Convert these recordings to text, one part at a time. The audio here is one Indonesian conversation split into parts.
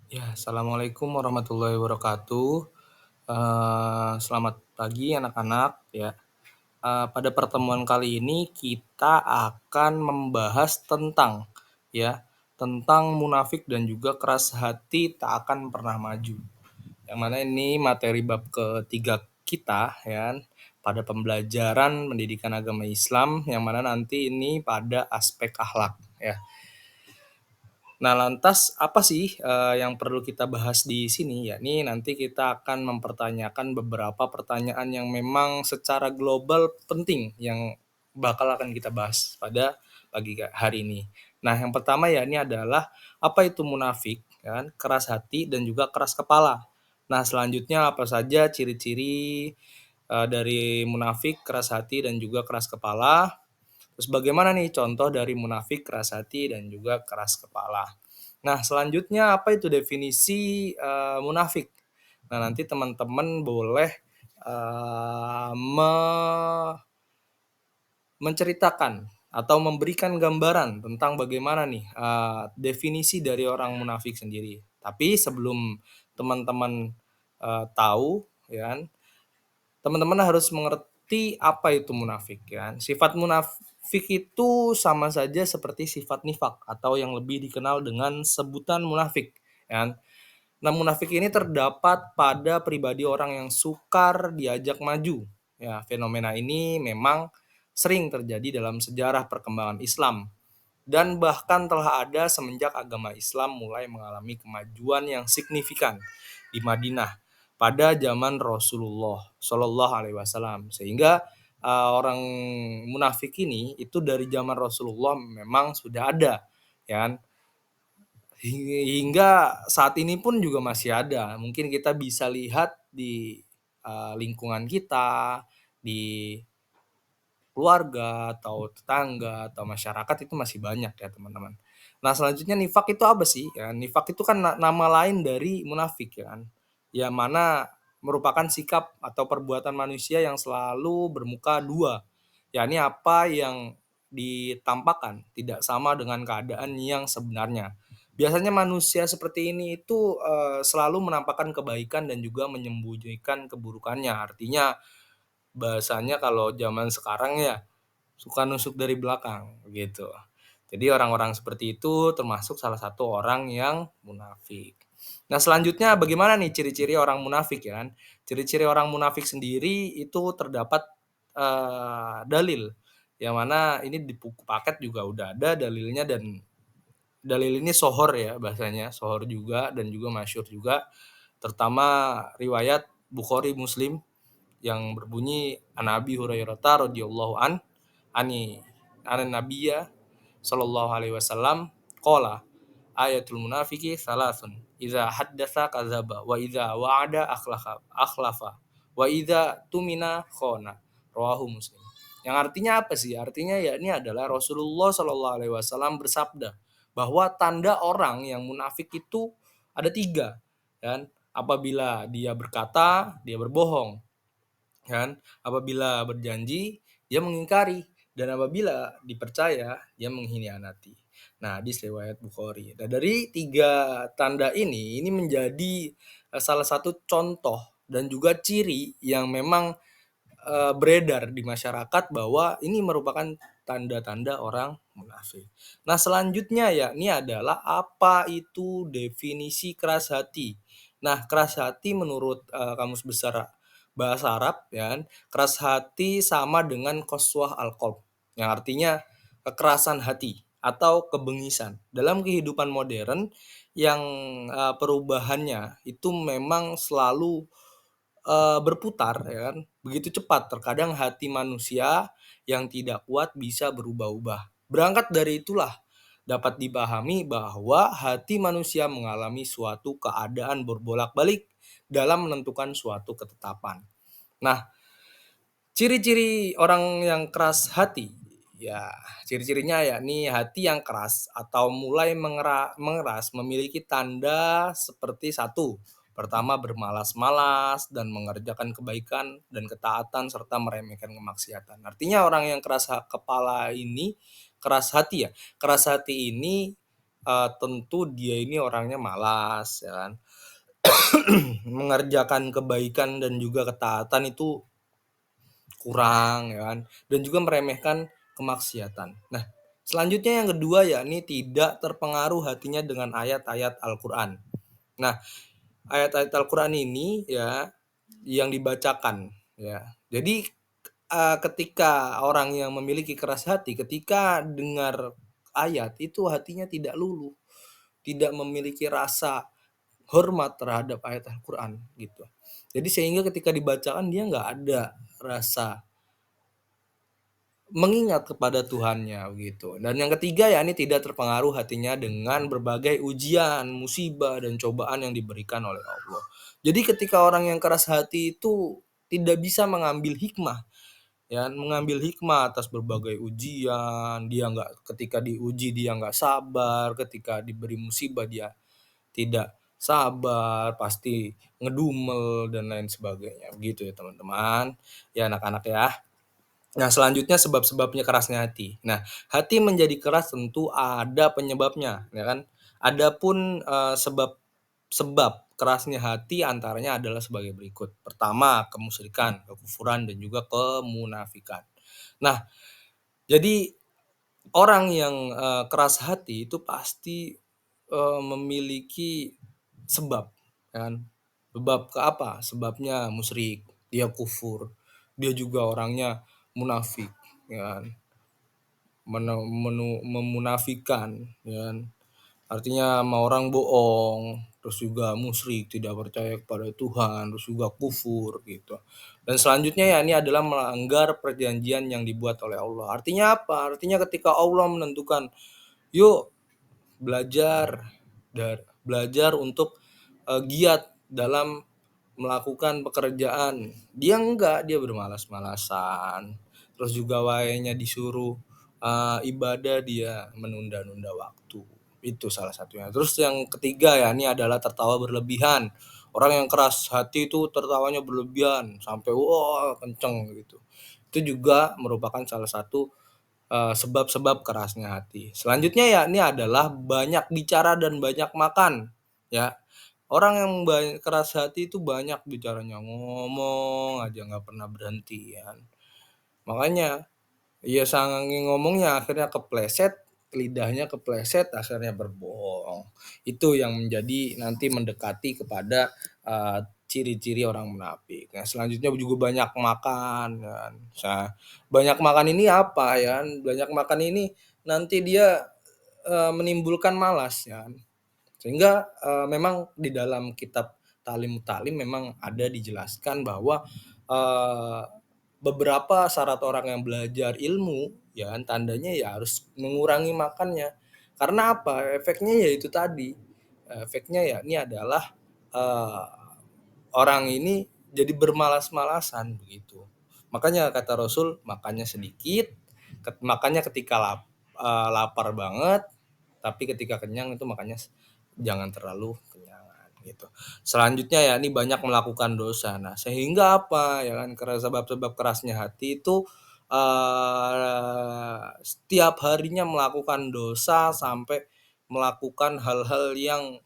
Ya, assalamualaikum warahmatullahi wabarakatuh. Selamat pagi anak-anak. Ya, pada pertemuan kali ini kita akan membahas tentang munafik dan juga keras hati tak akan pernah maju. Yang mana ini materi bab ketiga kita, ya, pada pembelajaran pendidikan agama Islam, yang mana nanti ini pada aspek akhlak, ya. Nah, lantas apa sih yang perlu kita bahas di sini? Yakni nanti kita akan mempertanyakan beberapa pertanyaan yang memang secara global penting yang bakal akan kita bahas pada pagi hari ini. Nah, yang pertama ya ini adalah apa itu munafik, kan? Keras hati dan juga keras kepala. Nah, selanjutnya apa saja ciri-ciri dari munafik, keras hati dan juga keras kepala? Terus bagaimana nih contoh dari munafik, keras hati, dan juga keras kepala? Nah, selanjutnya apa itu definisi munafik? Nah, nanti teman-teman boleh eh, me- menceritakan atau memberikan gambaran tentang bagaimana nih definisi dari orang munafik sendiri. Tapi sebelum teman-teman tahu, ya kan, teman-teman harus mengerti apa itu munafik, ya kan. Sifat munafik itu sama saja seperti sifat nifak atau yang lebih dikenal dengan sebutan munafik, ya kan. Nah, munafik ini terdapat pada pribadi orang yang sukar diajak maju. Ya, fenomena ini memang sering terjadi dalam sejarah perkembangan Islam dan bahkan telah ada semenjak agama Islam mulai mengalami kemajuan yang signifikan di Madinah pada zaman Rasulullah Shallallahu Alaihi Wasallam, sehingga orang munafik ini itu dari zaman Rasulullah memang sudah ada, ya kan. Hingga saat ini pun juga masih ada. Mungkin kita bisa lihat di lingkungan kita, di keluarga atau tetangga atau masyarakat itu masih banyak ya teman-teman. Nah, selanjutnya nifak itu apa sih? Ya, nifak itu kan nama lain dari munafik, ya kan. Yang mana merupakan sikap atau perbuatan manusia yang selalu bermuka dua. Yakni apa yang ditampakkan tidak sama dengan keadaan yang sebenarnya. Biasanya manusia seperti ini itu selalu menampakkan kebaikan dan juga menyembunyikan keburukannya. Artinya bahasanya kalau zaman sekarang ya suka nusuk dari belakang gitu. Jadi orang-orang seperti itu termasuk salah satu orang yang munafik. Nah, selanjutnya bagaimana nih ciri-ciri orang munafik, ya kan? Ciri-ciri orang munafik sendiri itu terdapat dalil yang mana ini di buku paket juga udah ada dalilnya, dan dalil ini sohor ya bahasanya, sohor juga dan juga masyhur juga, terutama riwayat Bukhari Muslim yang berbunyi an Abi Hurairah radhiyallahu ani anan nabiyya sallallahu alaihi wasallam qala ayatul munafiki salasun idza haddatsa kadzaba wa idza wa'ada akhlafa wa idza tumina khona, rawahu Muslim. Yang artinya apa sih? Artinya ya ini adalah Rasulullah Shallallahu alaihi wasallam bersabda bahwa tanda orang yang munafik itu ada tiga, kan? Apabila dia berkata, dia berbohong, kan? Apabila berjanji, dia mengingkari, dan apabila dipercaya, dia mengkhianati. Nah, di riwayat Bukhari. Nah, dari tiga tanda ini menjadi salah satu contoh dan juga ciri yang memang beredar di masyarakat bahwa ini merupakan tanda-tanda orang munafik. Nah, selanjutnya ya, ini adalah apa itu definisi keras hati. Nah, keras hati menurut Kamus Besar Bahasa Arab, ya kan, keras hati sama dengan qaswah al-qalb, yang artinya kekerasan hati atau kebengisan. Dalam kehidupan modern yang perubahannya itu memang selalu berputar, ya kan, begitu cepat. Terkadang hati manusia yang tidak kuat bisa berubah-ubah. Berangkat dari itulah dapat dipahami bahwa hati manusia mengalami suatu keadaan berbolak-balik dalam menentukan suatu ketetapan. Nah, ciri-ciri orang yang keras hati, ya ciri-cirinya yakni hati yang keras atau mulai mengeras memiliki tanda seperti satu. Pertama, bermalas-malas dan mengerjakan kebaikan dan ketaatan serta meremehkan kemaksiatan. Artinya orang yang keras kepala ini, keras hati ya. Keras hati ini tentu dia ini orangnya malas ya kan, mengerjakan kebaikan dan juga ketaatan itu kurang ya kan, dan juga meremehkan kemaksiatan. Nah, selanjutnya yang kedua yakni tidak terpengaruh hatinya dengan ayat-ayat Al-Qur'an. Nah, ayat-ayat Al-Qur'an ini ya yang dibacakan ya. Jadi, ketika orang yang memiliki keras hati ketika dengar ayat itu hatinya tidak luluh, tidak memiliki rasa hormat terhadap ayat Al-Qur'an gitu. Jadi sehingga ketika dibacakan dia nggak ada rasa mengingat kepada Tuhannya gitu. Dan yang ketiga ya ini tidak terpengaruh hatinya dengan berbagai ujian, musibah, dan cobaan yang diberikan oleh Allah. Jadi ketika orang yang keras hati itu tidak bisa mengambil hikmah, ya mengambil hikmah atas berbagai ujian, dia nggak ketika diuji dia nggak sabar, ketika diberi musibah dia tidak sabar, pasti ngedumel dan lain sebagainya, gitu ya teman-teman, ya anak-anak ya. Nah, selanjutnya sebab-sebabnya kerasnya hati. Nah, hati menjadi keras tentu ada penyebabnya, ya kan. Adapun, sebab kerasnya hati antaranya adalah sebagai berikut. Pertama, kemusyrikan, kekufuran, dan juga kemunafikan. Nah, jadi orang yang, keras hati itu pasti, memiliki sebab, ya kan. Sebab ke apa? Sebabnya musyrik, dia kufur, dia juga orangnya munafik, ya kan, memunafikan, ya kan. Artinya sama orang bohong, terus juga musyrik, tidak percaya kepada Tuhan, terus juga kufur gitu. Dan selanjutnya ya ini adalah melanggar perjanjian yang dibuat oleh Allah. Artinya apa? Artinya ketika Allah menentukan, "Yuk belajar belajar untuk, giat dalam melakukan pekerjaan." Dia enggak, dia bermalas-malasan. Terus juga wayanya disuruh, ibadah, dia menunda-nunda waktu. Itu salah satunya. Terus yang ketiga ya, ini adalah tertawa berlebihan. Orang yang keras hati itu tertawanya berlebihan sampai wah kenceng gitu. Itu juga merupakan salah satu sebab-sebab kerasnya hati. Selanjutnya ya ini adalah banyak bicara dan banyak makan, ya. Orang yang keras hati itu banyak bicaranya, ngomong aja nggak pernah berhenti ya kan. Makanya ya saking ngomongnya akhirnya kepleset, lidahnya kepleset, akhirnya berbohong. Itu yang menjadi nanti mendekati kepada, ciri-ciri orang munafik. Nah, selanjutnya juga banyak makan ya kan. Banyak makan ini apa ya kan, banyak makan ini nanti dia, menimbulkan malas ya kan. Sehingga, memang di dalam kitab Ta'limut Ta'lim memang ada dijelaskan bahwa, eee, beberapa syarat orang yang belajar ilmu, ya kan, tandanya ya harus mengurangi makannya. Karena apa? Efeknya ya itu tadi, efeknya ya ini adalah, eee, orang ini jadi bermalas-malasan begitu. Makanya kata Rasul, makannya sedikit, makannya ketika lapar banget, tapi ketika kenyang itu makannya jangan terlalu kenyangan gitu. Selanjutnya ya ini banyak melakukan dosa. Nah, sehingga apa ya kan sebab-sebab kerasnya hati itu setiap harinya melakukan dosa sampai melakukan hal-hal yang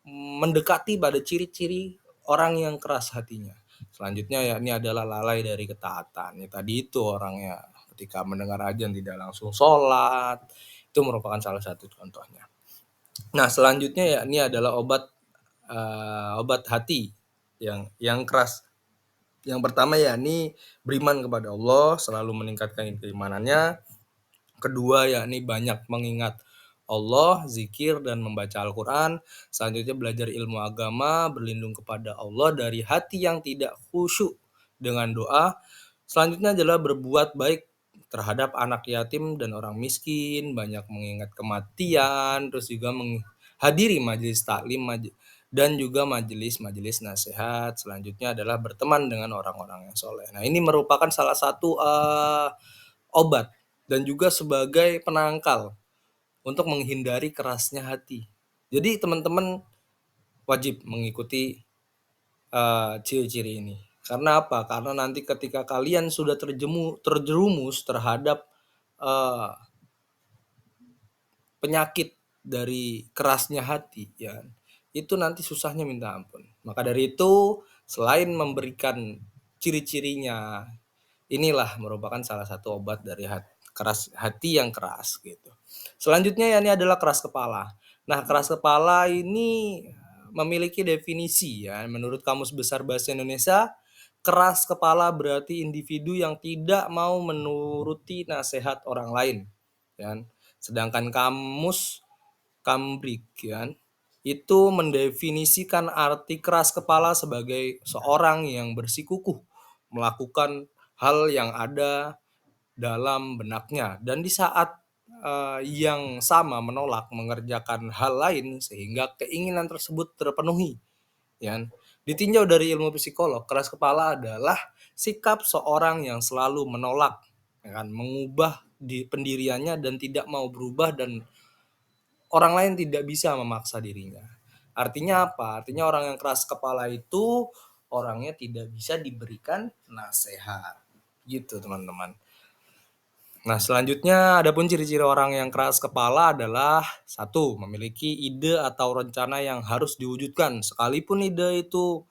mendekati pada ciri-ciri orang yang keras hatinya. Selanjutnya ya ini adalah lalai dari ketaatan. Ya tadi itu orangnya ketika mendengar ajan tidak langsung sholat, itu merupakan salah satu contohnya. Nah, selanjutnya ya ini adalah obat hati yang keras. Yang pertama ya ini beriman kepada Allah, selalu meningkatkan keimanannya. Kedua ya ini banyak mengingat Allah, zikir dan membaca Al-Qur'an. Selanjutnya belajar ilmu agama, berlindung kepada Allah dari hati yang tidak khusyuk dengan doa. Selanjutnya adalah berbuat baik terhadap anak yatim dan orang miskin, banyak mengingat kematian, terus juga menghadiri majelis taklim dan juga majelis-majelis nasihat. Selanjutnya adalah berteman dengan orang-orang yang soleh. Nah, ini merupakan salah satu obat dan juga sebagai penangkal untuk menghindari kerasnya hati. Jadi teman-teman wajib mengikuti ciri-ciri ini. Karena apa? Karena nanti ketika kalian sudah terjerumus terhadap, eee, penyakit dari kerasnya hati ya, itu nanti susahnya minta ampun. Maka dari itu selain memberikan ciri-cirinya, inilah merupakan salah satu obat dari hati yang keras gitu. Selanjutnya ya ini adalah keras kepala. Nah, keras kepala ini memiliki definisi ya menurut Kamus Besar Bahasa Indonesia, keras kepala berarti individu yang tidak mau menuruti nasihat orang lain. Ya. Sedangkan Kamus Cambridge ya, itu mendefinisikan arti keras kepala sebagai seorang yang bersikukuh melakukan hal yang ada dalam benaknya dan di saat yang sama menolak mengerjakan hal lain sehingga keinginan tersebut terpenuhi. Ya. Ditinjau dari ilmu psikolog, keras kepala adalah sikap seorang yang selalu menolak, ya kan, mengubah pendiriannya dan tidak mau berubah dan orang lain tidak bisa memaksa dirinya. Artinya apa? Artinya orang yang keras kepala itu orangnya tidak bisa diberikan nasihat. Gitu, teman-teman. Nah, selanjutnya adapun ciri-ciri orang yang keras kepala adalah satu, memiliki ide atau rencana yang harus diwujudkan sekalipun ide itu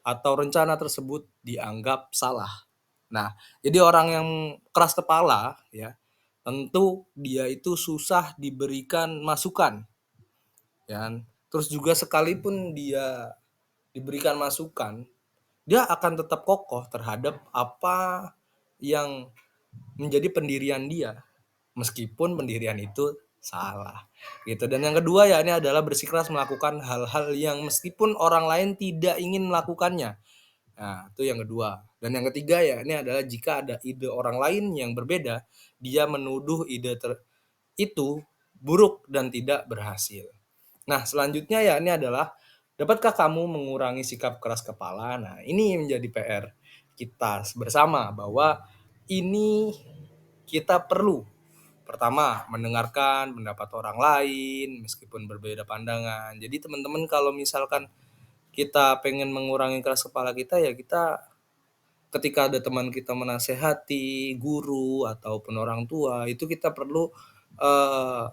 atau rencana tersebut dianggap salah. Nah, jadi orang yang keras kepala ya, tentu dia itu susah diberikan masukan. Ya. Terus juga sekalipun dia diberikan masukan, dia akan tetap kokoh terhadap apa yang menjadi pendirian dia meskipun pendirian itu salah gitu. Dan yang kedua ya ini adalah bersikeras melakukan hal-hal yang meskipun orang lain tidak ingin melakukannya. Nah, itu yang kedua. Dan yang ketiga ya ini adalah jika ada ide orang lain yang berbeda, dia menuduh itu buruk dan tidak berhasil. Nah, selanjutnya ya ini adalah dapatkah kamu mengurangi sikap keras kepala? Nah, ini menjadi PR kita bersama bahwa ini kita perlu pertama mendengarkan pendapat orang lain meskipun berbeda pandangan. Jadi teman-teman kalau misalkan kita pengen mengurangi keras kepala kita ya kita ketika ada teman kita menasehati, guru ataupun orang tua itu kita perlu eh,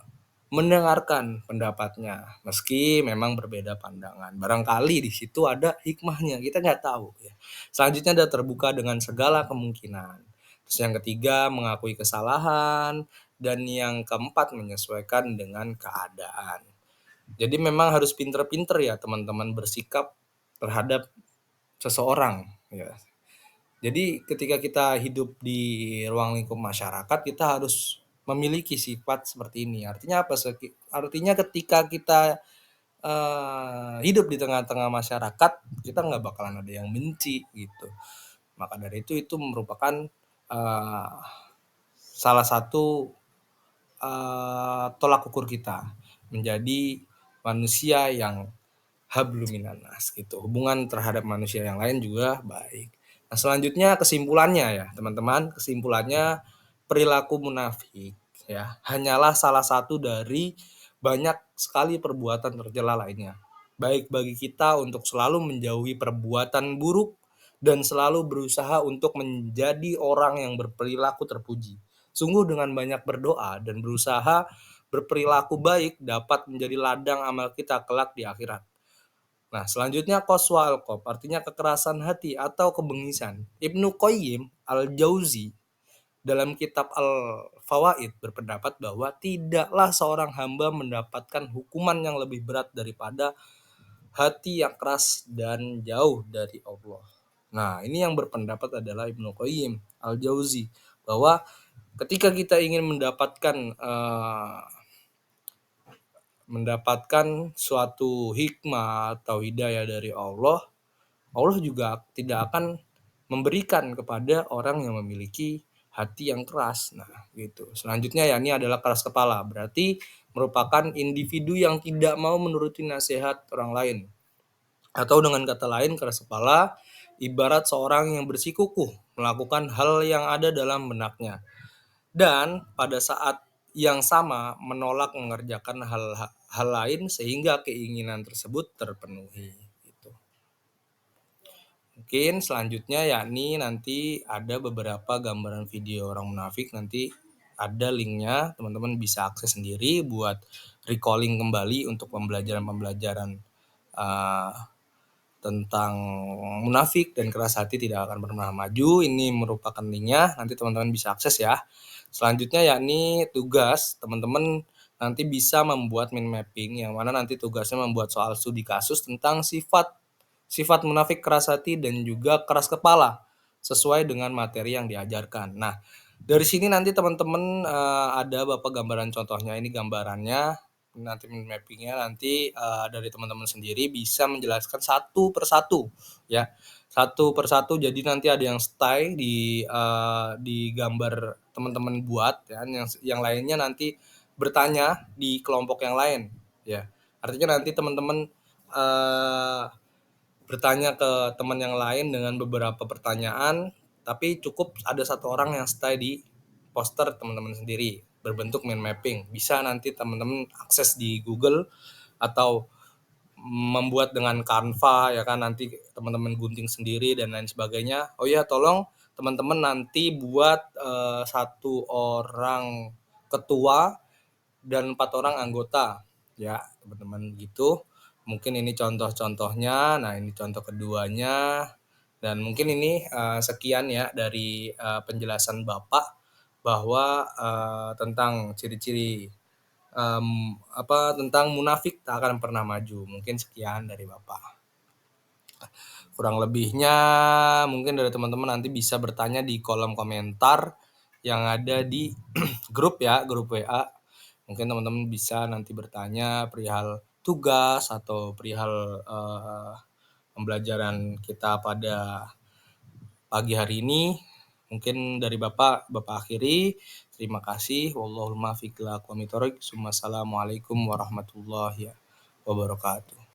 mendengarkan pendapatnya meski memang berbeda pandangan. Barangkali di situ ada hikmahnya, kita nggak tahu ya. Selanjutnya ada terbuka dengan segala kemungkinan. Terus yang ketiga mengakui kesalahan dan yang keempat menyesuaikan dengan keadaan. Jadi memang harus pinter-pinter ya teman-teman bersikap terhadap seseorang ya. Jadi ketika kita hidup di ruang lingkup masyarakat, kita harus memiliki sifat seperti ini. Artinya apa? Artinya ketika kita hidup di tengah-tengah masyarakat, kita nggak bakalan ada yang benci gitu. Maka dari itu merupakan uh, salah satu tolak ukur kita menjadi manusia yang hablum minanas gitu. Hubungan terhadap manusia yang lain juga baik. Nah, selanjutnya kesimpulannya ya, teman-teman. Kesimpulannya perilaku munafik ya hanyalah salah satu dari banyak sekali perbuatan tercela lainnya. Baik bagi kita untuk selalu menjauhi perbuatan buruk dan selalu berusaha untuk menjadi orang yang berperilaku terpuji. Sungguh dengan banyak berdoa dan berusaha berperilaku baik dapat menjadi ladang amal kita kelak di akhirat. Nah, selanjutnya qaswa al-qalb, artinya kekerasan hati atau kebengisan. Ibnu Qayyim al-Jauzi dalam kitab Al-Fawaid berpendapat bahwa tidaklah seorang hamba mendapatkan hukuman yang lebih berat daripada hati yang keras dan jauh dari Allah. Nah, ini yang berpendapat adalah Ibnu Qayyim al-Jauzi bahwa ketika kita ingin mendapatkan suatu hikmah atau hidayah dari Allah, Allah juga tidak akan memberikan kepada orang yang memiliki hati yang keras. Nah, gitu. Selanjutnya ya ini adalah keras kepala. Berarti merupakan individu yang tidak mau menuruti nasihat orang lain. Atau dengan kata lain, keras kepala ibarat seorang yang bersikukuh melakukan hal yang ada dalam benaknya. Dan pada saat yang sama menolak mengerjakan hal lain sehingga keinginan tersebut terpenuhi. Gitu. Mungkin selanjutnya yakni nanti ada beberapa gambaran video orang munafik nanti ada linknya, teman-teman bisa akses sendiri buat recalling kembali untuk pembelajaran-pembelajaran uh, tentang munafik dan keras hati tidak akan pernah maju. Ini merupakan linknya, nanti teman-teman bisa akses ya. Selanjutnya yakni tugas, teman-teman nanti bisa membuat mind mapping yang mana nanti tugasnya membuat soal studi kasus tentang sifat munafik, keras hati, dan juga keras kepala sesuai dengan materi yang diajarkan. Nah, dari sini nanti teman-teman ada Bapak gambaran contohnya, ini gambarannya, nanti mappingnya nanti dari teman-teman sendiri bisa menjelaskan satu persatu ya, satu persatu. Jadi nanti ada yang stay di gambar teman-teman buat ya, yang lainnya nanti bertanya di kelompok yang lain ya. Artinya nanti teman-teman eh, bertanya ke teman yang lain dengan beberapa pertanyaan, tapi cukup ada satu orang yang stay di poster teman-teman sendiri berbentuk mind mapping. Bisa nanti teman-teman akses di Google atau membuat dengan Canva ya kan, nanti teman-teman gunting sendiri dan lain sebagainya. Oh ya, tolong teman-teman nanti buat satu orang ketua dan 4 orang anggota ya teman-teman gitu. Mungkin ini contoh-contohnya. Nah, ini contoh keduanya, dan mungkin ini sekian ya dari penjelasan Bapak bahwa tentang ciri-ciri tentang munafik tak akan pernah maju. Mungkin sekian dari Bapak. Kurang lebihnya mungkin dari teman-teman nanti bisa bertanya di kolom komentar yang ada di grup ya, grup WA. Mungkin teman-teman bisa nanti bertanya perihal tugas atau perihal pembelajaran kita pada pagi hari ini. Mungkin dari Bapak akhiri. Terima kasih. Wallahul muwaffiq ila aqwamit thoriq. Assalamualaikum warahmatullahi wabarakatuh.